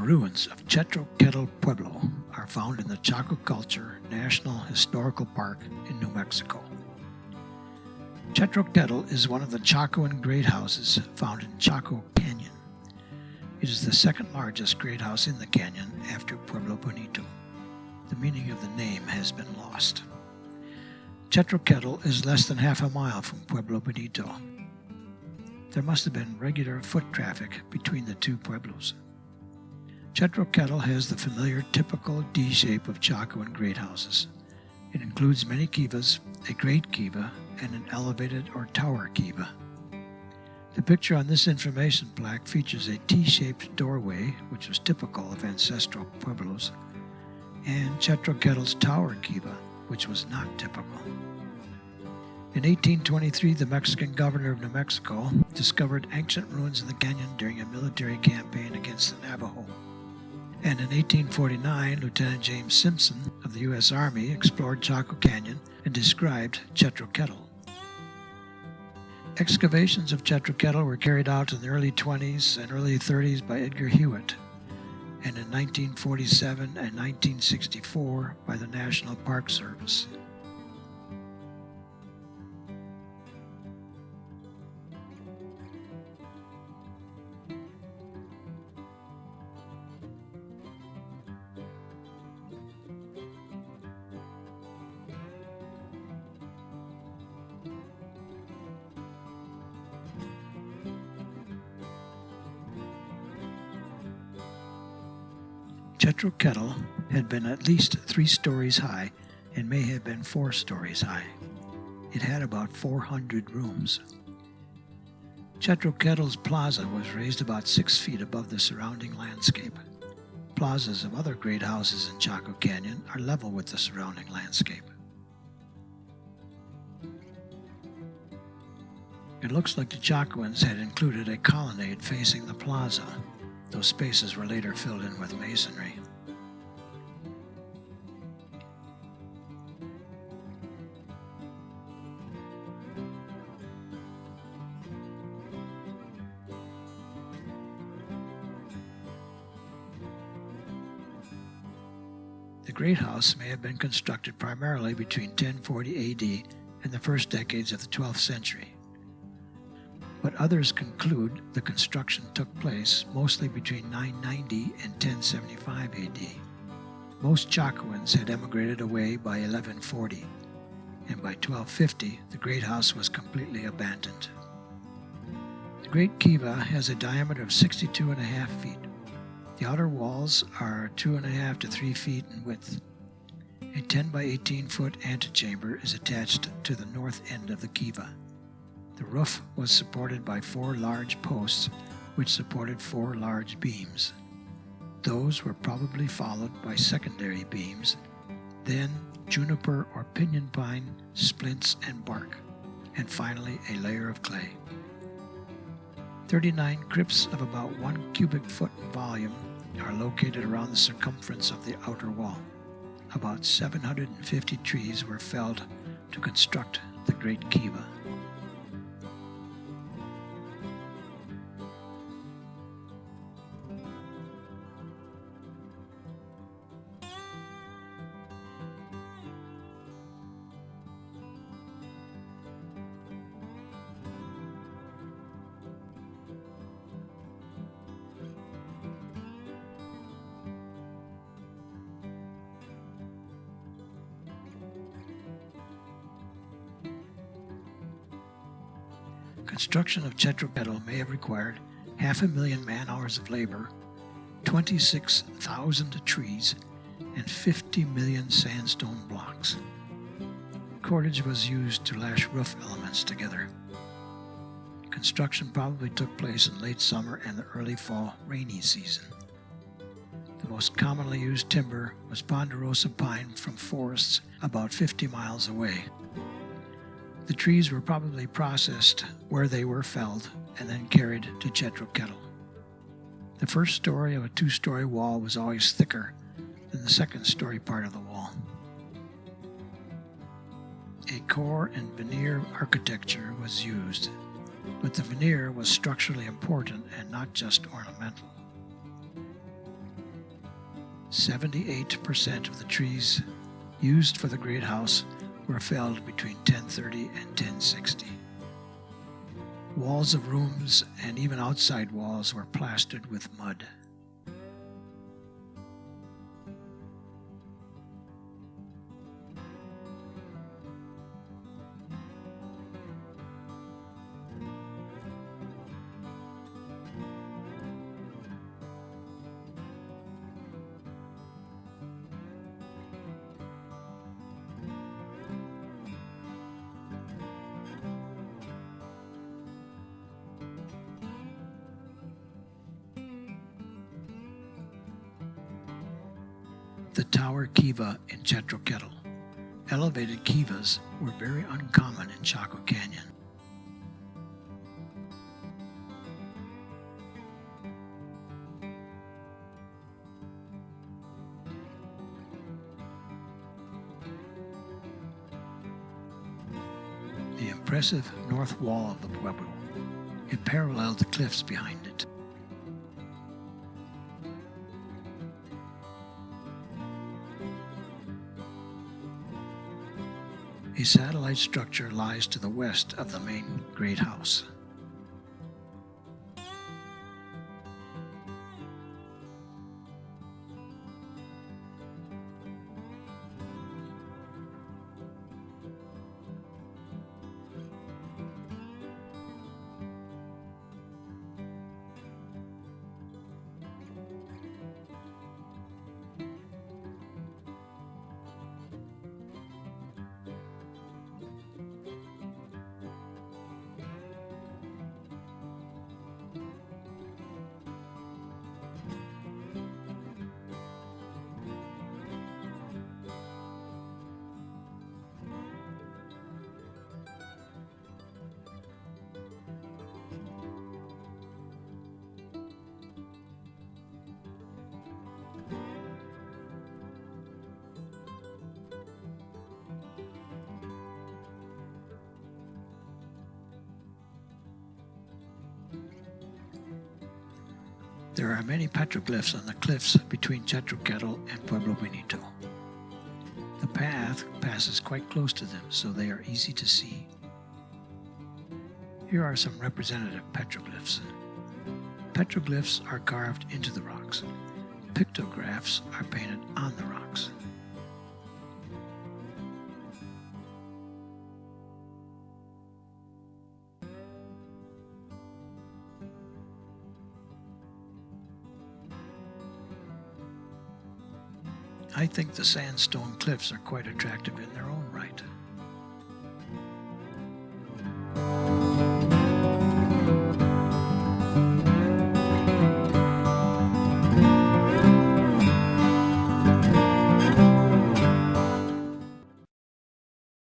ruins of Chetro Ketl Pueblo are found in the Chaco Culture National Historical Park in New Mexico. Chetro Ketl is one of the Chacoan great houses found in Chaco Canyon. It is the second largest great house in the canyon after Pueblo Bonito. The meaning of the name has been lost. Chetro Ketl is less than half a mile from Pueblo Bonito. There must have been regular foot traffic between the two pueblos. Chetro Ketl has the familiar typical D shape of Chacoan great houses. It includes many kivas, a great kiva, and an elevated or tower kiva. The picture on this information plaque features a T-shaped doorway, which was typical of ancestral pueblos, and Chetro Ketl's tower kiva, which was not typical. In 1823, the Mexican governor of New Mexico discovered ancient ruins in the canyon during a military campaign against the Navajo. And in 1849, Lieutenant James Simpson of the U.S. Army explored Chaco Canyon and described Chetro Ketl. Excavations of Chetro Ketl were carried out in the early 20s and early 30s by Edgar Hewitt, and in 1947 and 1964 by the National Park Service. Chetro Ketl had been at least 3 stories high and may have been 4 stories high. It had about 400 rooms. Chetro Ketl's plaza was raised about 6 feet above the surrounding landscape. Plazas of other great houses in Chaco Canyon are level with the surrounding landscape. It looks like the Chacoans had included a colonnade facing the plaza. Those spaces were later filled in with masonry. The Great House may have been constructed primarily between 1040 AD and the first decades of the 12th century. But others conclude the construction took place mostly between 990 and 1075 AD. Most Chacoans had emigrated away by 1140, and by 1250 the Great House was completely abandoned. The Great Kiva has a diameter of 62.5 feet. The outer walls are 2.5 to 3 feet in width. A 10 by 18 foot antechamber is attached to the north end of the kiva. The roof was supported by 4 large posts, which supported 4 large beams. Those were probably followed by secondary beams, then juniper or pinyon pine, splints, and bark, and finally a layer of clay. 39 crypts of about 1 cubic foot in volume are located around the circumference of the outer wall. About 750 trees were felled to construct the Great Kiva. Construction of Chetro Ketl may have required 500,000 man-hours of labor, 26,000 trees, and 50 million sandstone blocks. Cordage was used to lash roof elements together. Construction probably took place in late summer and the early fall rainy season. The most commonly used timber was ponderosa pine from forests about 50 miles away. The trees were probably processed where they were felled and then carried to Chetro Ketl. The first story of a 2-story wall was always thicker than the second-story part of the wall. A core and veneer architecture was used, but the veneer was structurally important and not just ornamental. 78% of the trees used for the great house were felled between 1030 and 1060. Walls of rooms and even outside walls were plastered with mud. The tower kiva in Chetro Ketl. Elevated kivas were very uncommon in Chaco Canyon. The impressive north wall of the pueblo. It paralleled the cliffs behind it. A satellite structure lies to the west of the main great house. There are many petroglyphs on the cliffs between Chetro Ketl and Pueblo Bonito. The path passes quite close to them, so they are easy to see. Here are some representative petroglyphs. Petroglyphs are carved into the rocks. Pictographs are painted on the rocks. I think the sandstone cliffs are quite attractive in their own right.